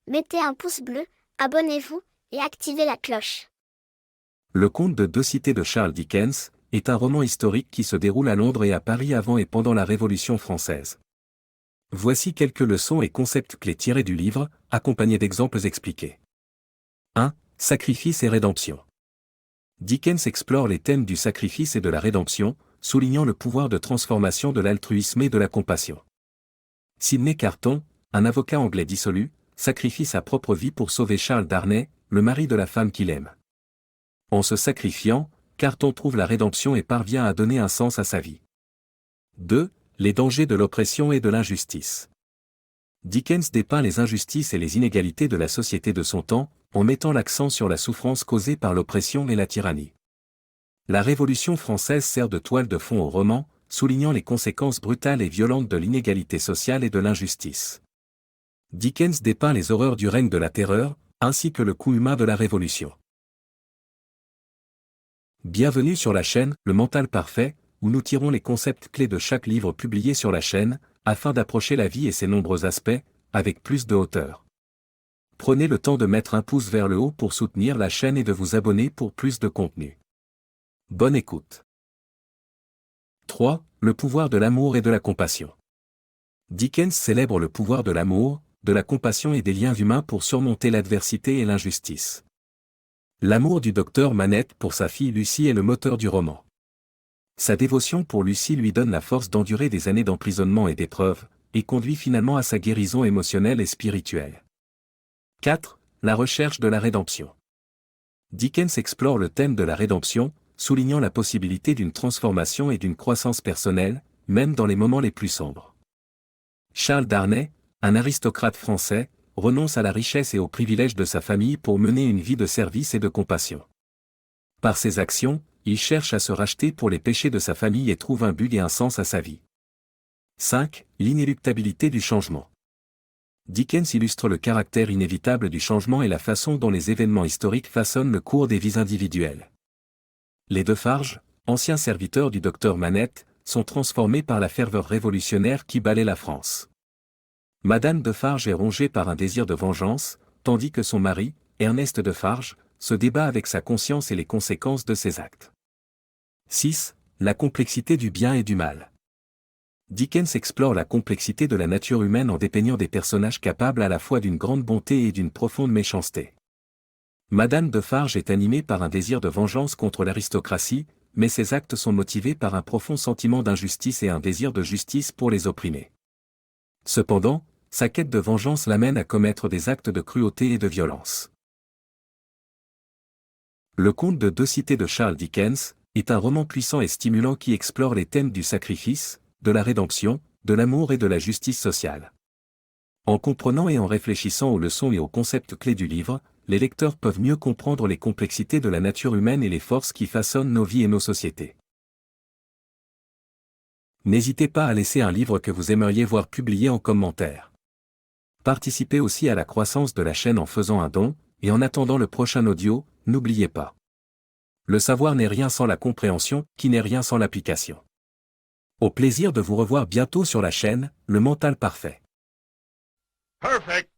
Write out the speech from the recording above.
mettez un pouce bleu, abonnez-vous, et activez la cloche. Le conte de deux cités de Charles Dickens est un roman historique qui se déroule à Londres et à Paris avant et pendant la Révolution française. Voici quelques leçons et concepts clés tirés du livre, accompagnés d'exemples expliqués. 1. Sacrifice et rédemption. Dickens explore les thèmes du sacrifice et de la rédemption, soulignant le pouvoir de transformation de l'altruisme et de la compassion. Sidney Carton, un avocat anglais dissolu, sacrifie sa propre vie pour sauver Charles Darnay, le mari de la femme qu'il aime. En se sacrifiant, Carton trouve la rédemption et parvient à donner un sens à sa vie. 2. Les dangers de l'oppression et de l'injustice. Dickens dépeint les injustices et les inégalités de la société de son temps, en mettant l'accent sur la souffrance causée par l'oppression et la tyrannie. La Révolution française sert de toile de fond au roman, soulignant les conséquences brutales et violentes de l'inégalité sociale et de l'injustice. Dickens dépeint les horreurs du règne de la terreur, ainsi que le coût humain de la Révolution. Bienvenue sur la chaîne Le Mental Parfait, où nous tirons les concepts clés de chaque livre publié sur la chaîne, afin d'approcher la vie et ses nombreux aspects, avec plus de hauteur. Prenez le temps de mettre un pouce vers le haut pour soutenir la chaîne et de vous abonner pour plus de contenu. Bonne écoute. 3. Le pouvoir de l'amour et de la compassion. Dickens célèbre le pouvoir de l'amour, de la compassion et des liens humains pour surmonter l'adversité et l'injustice. L'amour du docteur Manette pour sa fille Lucie est le moteur du roman. Sa dévotion pour Lucie lui donne la force d'endurer des années d'emprisonnement et d'épreuves, et conduit finalement à sa guérison émotionnelle et spirituelle. 4. La recherche de la rédemption. Dickens explore le thème de la rédemption, soulignant la possibilité d'une transformation et d'une croissance personnelle, même dans les moments les plus sombres. Charles Darnay, un aristocrate français, renonce à la richesse et aux privilèges de sa famille pour mener une vie de service et de compassion. Par ses actions, il cherche à se racheter pour les péchés de sa famille et trouve un but et un sens à sa vie. 5. L'inéluctabilité du changement. Dickens illustre le caractère inévitable du changement et la façon dont les événements historiques façonnent le cours des vies individuelles. Les Defarge, anciens serviteurs du docteur Manette, sont transformés par la ferveur révolutionnaire qui balaie la France. Madame Defarge est rongée par un désir de vengeance, tandis que son mari, Ernest Defarge, se débat avec sa conscience et les conséquences de ses actes. 6. La complexité du bien et du mal. Dickens explore la complexité de la nature humaine en dépeignant des personnages capables à la fois d'une grande bonté et d'une profonde méchanceté. Madame Defarge est animée par un désir de vengeance contre l'aristocratie, mais ses actes sont motivés par un profond sentiment d'injustice et un désir de justice pour les opprimés. Cependant, sa quête de vengeance l'amène à commettre des actes de cruauté et de violence. Le conte de deux cités de Charles Dickens est un roman puissant et stimulant qui explore les thèmes du sacrifice, de la rédemption, de l'amour et de la justice sociale. En comprenant et en réfléchissant aux leçons et aux concepts clés du livre, les lecteurs peuvent mieux comprendre les complexités de la nature humaine et les forces qui façonnent nos vies et nos sociétés. N'hésitez pas à laisser un livre que vous aimeriez voir publié en commentaire. Participez aussi à la croissance de la chaîne en faisant un don, et en attendant le prochain audio, n'oubliez pas. Le savoir n'est rien sans la compréhension, qui n'est rien sans l'application. Au plaisir de vous revoir bientôt sur la chaîne, Le Mental Parfait. Perfect.